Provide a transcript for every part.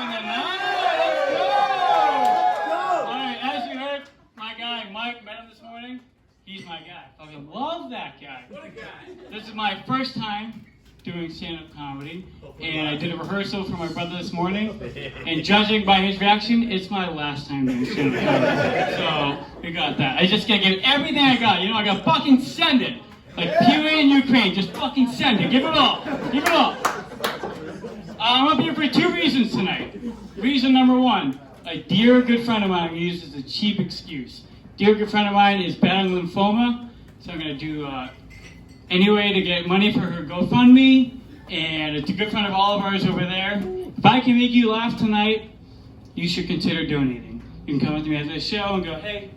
in the night. Let's go! All right, as you heard, my guy Mike met him this morning. He's my guy. I love that guy. What a guy. This is my first time doing stand-up comedy, and I did a rehearsal for my brother this morning, and judging by his reaction, it's my last time doing stand-up comedy. So, we got that. I just gotta give everything I got. You know, I gotta fucking send it. Like Putin in Ukraine, just fucking send it. Give it all. Give it all. I'm up here for two reasons tonight. Reason number one, a dear good friend of mine uses a cheap excuse. Dear good friend of mine is battling lymphoma, so I'm gonna do any way to get money for her GoFundMe, and it's a good friend of all of ours over there. If I can make you laugh tonight, you should consider donating. You can come with me after the show and go, hey,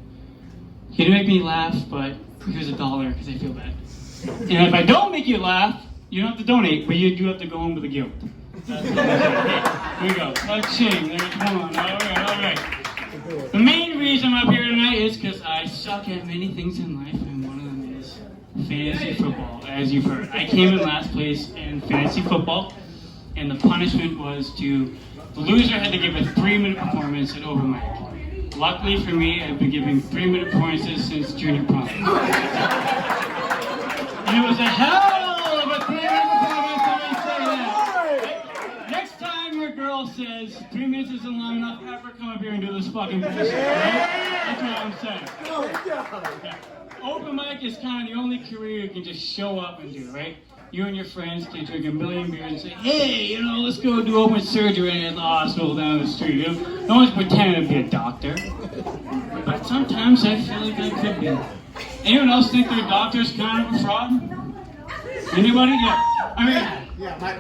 you didn't make me laugh, but here's $1 because I feel bad. And if I don't make you laugh, you don't have to donate, but you do have to go home with the guilt. That's what I'm saying. Here we go. Touching. There's one. All right. The main reason I'm up here tonight is because I suck at many things in life, and one of them is fantasy football, as you've heard. I came in last place in fantasy football, and the punishment was the loser had to give a 3-minute performance at open mic. Luckily for me, I've been giving 3-minute performances since junior prom. And it was a hell of a 3-minute performance, let me say that. Next time your girl says 3 minutes isn't long enough, have her come up here and do this fucking bullshit, right? That's what I'm saying. Okay. Open mic is kind of the only career you can just show up and do, right? You and your friends can drink a million beers and say, hey, you know, let's go do open surgery at the hospital down the street. You know? No one's pretending to be a doctor. But sometimes I feel like I could be. Anyone else think their doctor's kind of a fraud? Anybody? Yeah. I mean,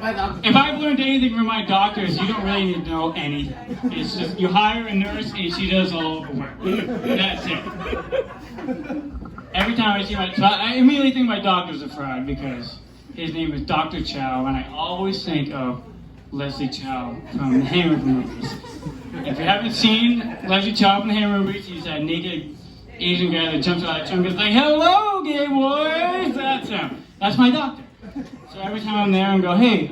my doctor. If I've learned anything from my doctors, you don't really need to know anything. It's just you hire a nurse and she does all the work. That's it. Every time I see I immediately think my doctor's a fraud because his name is Dr. Chow, and I always think of Leslie Chow from the Hammer movies. If you haven't seen Leslie Chow from the Hammer movies, he's that naked Asian guy that jumps out of the trunk and is like, hello, gay boys! That's him. That's my doctor. So every time I'm there and go, hey,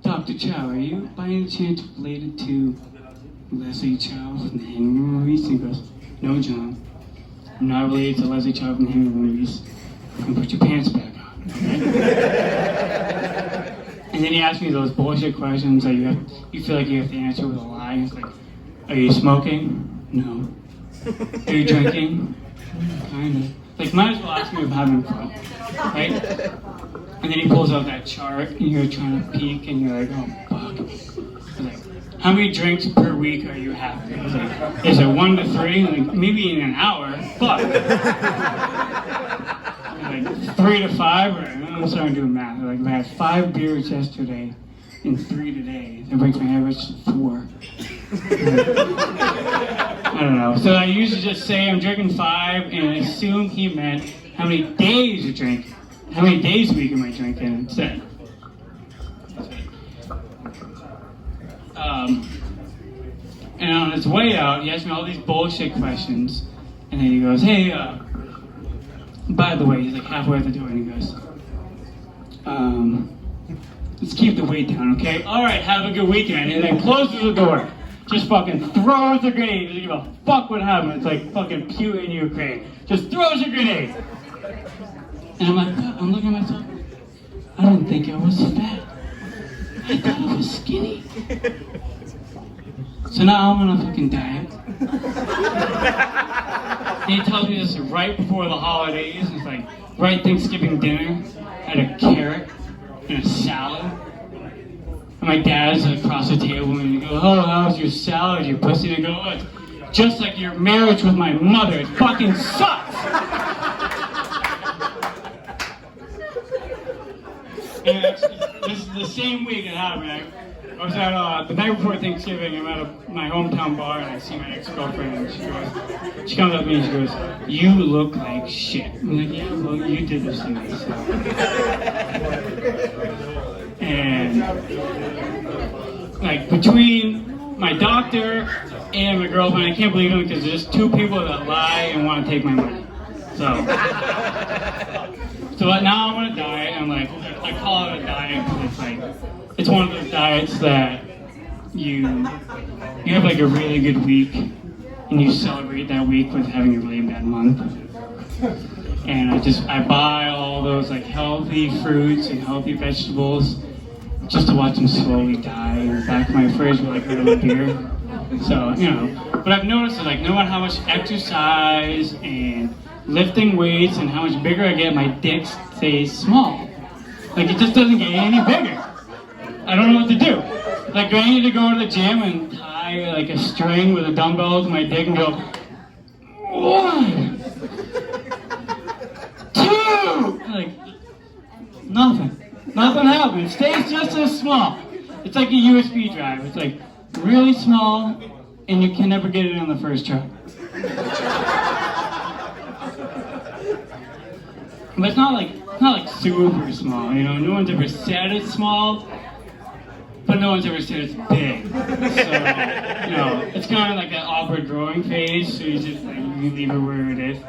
Dr. Chow, are you by any chance related to Leslie Chow from the Hammer movies? And he goes, no, John. I'm not related to Leslie Chow from the Hammer movies. You can put your pants back on, okay? And then he asks me those bullshit questions that you feel like you have to answer with a lie. He's like, are you smoking? No. Are you drinking? Kinda. Like, might as well ask me if I'm having fun, right? And then he pulls out that chart, and you're trying to peek, and you're like, oh, fuck. He's like, how many drinks per week are you having? He's like, is it 1 to 3? Like, maybe in an hour, but like 3 to 5, or I'm starting doing math. Like, if I had 5 beers yesterday and 3 today, that brings my average to 4. I don't know. So I usually just say I'm drinking 5 and I assume he meant how many days you drink. How many days a week am I drinking instead? And on his way out, he asked me all these bullshit questions. And then he goes, hey, by the way, he's like halfway out the door and he goes, let's keep the weight down, okay? All right, have a good weekend. And then closes the door. Just fucking throws a grenade. Doesn't give a fuck what happened. It's like fucking Putin in Ukraine. Just throws a grenade. And I'm like, I'm looking at myself. I didn't think I was fat. I thought I was skinny. So now I'm on a fucking diet. And he tells me this right before the holidays. It's like, right Thanksgiving dinner. I had a carrot and a salad. And my dad's across the table and he goes, oh, how's your salad, you pussy? And I go, oh, it's just like your marriage with my mother. It fucking sucks! And this is the same week it happened. I was at, the night before Thanksgiving, I'm at my hometown bar and I see my ex-girlfriend and she comes up to me and she goes, you look like shit. I'm like, yeah, well, you did this to me, so. And, like, between my doctor and my girlfriend, I can't believe them because there's just 2 people that lie and want to take my money. So now I'm on a diet, and like, I call it a diet because it's like, it's one of those diets that you have like a really good week, and you celebrate that week with having a really bad month. And I buy all those like healthy fruits and healthy vegetables just to watch them slowly die in the back of my fridge with like a little beer. So, you know, but I've noticed that like no matter how much exercise and lifting weights and how much bigger I get, my dick stays small. Like it just doesn't get any bigger. I don't know what to do. Like do I need to go to the gym and tie like a string with a dumbbell to my dick and go, 1, 2, like nothing. Nothing happens. It stays just as small. It's like a USB drive. It's like really small, and you can never get it on the first try. But it's not like super small. You know, no one's ever said it's small, but no one's ever said it's big. So you know, it's kind of like that awkward growing phase. So you just like you leave it where it is.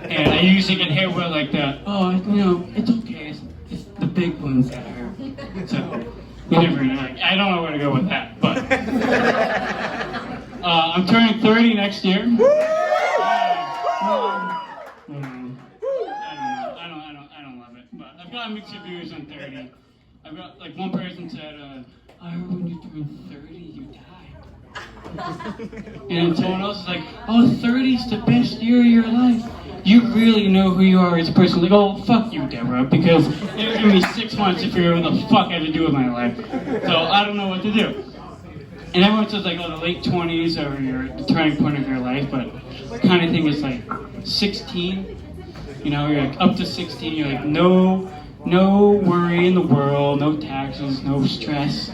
And I usually get hit with like the you know, it's okay. It's the big ones that hurt. So you never know. Like, I don't know where to go with that, but I'm turning 30 next year. I don't love it, but I've got mixed reviews on 30. I've got like one person said, I heard when you turn 30, you die. And someone else is like, oh, 30's the best year of your life. You really know who you are as a person. Like, oh, fuck you, Deborah, because it would give me 6 months to figure out what the fuck I had to do with my life. So I don't know what to do. And everyone says like, oh, the late 20s are the turning point of your life, but I kind of think it's like 16. You know, you're like up to 16, you're like, no worry in the world, no taxes, no stress.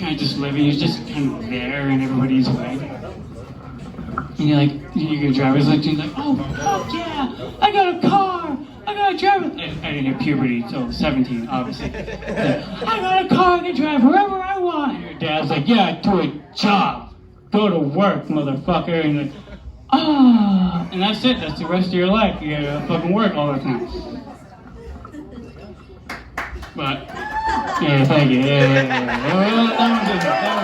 Kind of just living, you're just kind of there in everybody's way. And you're like, you get a driver's license, like, oh, fuck yeah, I got a car, I got a driver's license. I didn't hit puberty until 17, obviously. Like, I got a car, I can drive wherever I want. And your dad's like, yeah, do a job. Go to work, motherfucker. And you're like, ah. And that's it, that's the rest of your life. You gotta fucking work all the time. But, yeah, thank you. Yeah. That one did it.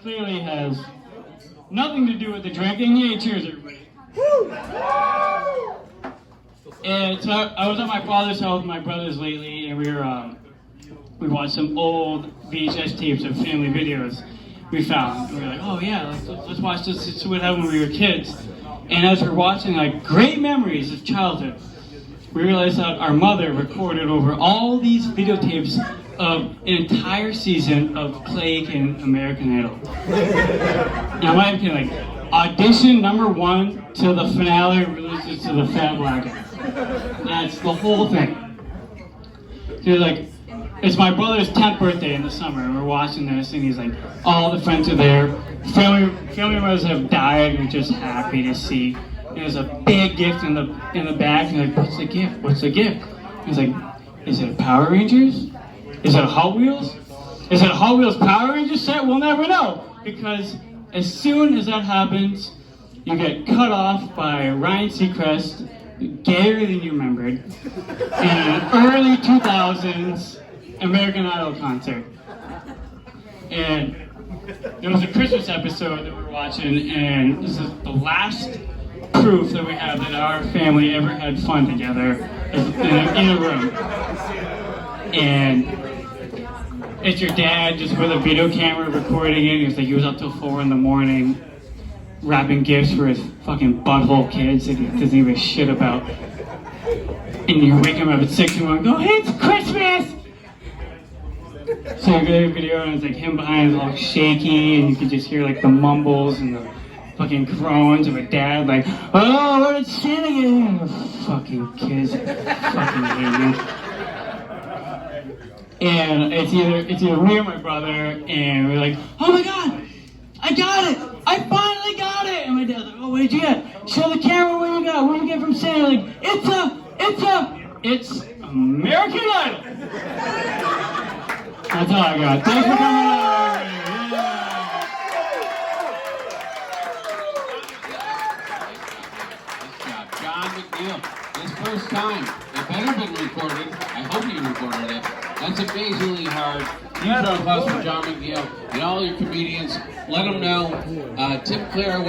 Clearly has nothing to do with the drinking. Yay, cheers, everybody. And so I was at my father's house with my brothers lately, and we watched some old VHS tapes of family videos we found. And we were like, oh yeah, let's watch this. This is what happened when we were kids. And as we're watching, like, great memories of childhood, we realized that our mother recorded over all these videotapes of an entire season of Plague and American Idol. And I'm not even kidding, like, audition number 1 till the finale releases to the Fat Black Guy. That's the whole thing. So like, it's my brother's 10th birthday in the summer, and we're watching this, and he's like, all the friends are there. Family members have died, and we're just happy to see. And there's a big gift in the back, and like, what's the gift? What's the gift? He's like, is it Power Rangers? Is it a Hot Wheels? Is it a Hot Wheels Power Rangers set? We'll never know, because as soon as that happens, you get cut off by Ryan Seacrest, gayer than you remembered, in an early 2000s American Idol concert. And there was a Christmas episode that we were watching, and this is the last proof that we have that our family ever had fun together in a room. And it's your dad just with a video camera recording it. He was like, he was up till 4 in the morning wrapping gifts for his fucking butthole kids that he doesn't give a shit about. And you wake him up at 6 in the morning and go, it's Christmas! So you go to the video and it's like him behind is all shaky, and you can just hear like the mumbles and the fucking groans of a dad like, oh, where did Santa get in? Fucking kids. Fucking hate you. And it's either me or my brother, and we're like, oh my god, I got it! I finally got it! And my dad's like, oh, what did you get? Show the camera what you got. What did you get from Santa? Like, it's American Idol! That's all I got. Thanks for coming out. deal. His first time. It better been recorded. I hope you recorded it. That's amazingly hard. Huge round of applause for John McNeil and all your comedians. Let them know. Tim Clare.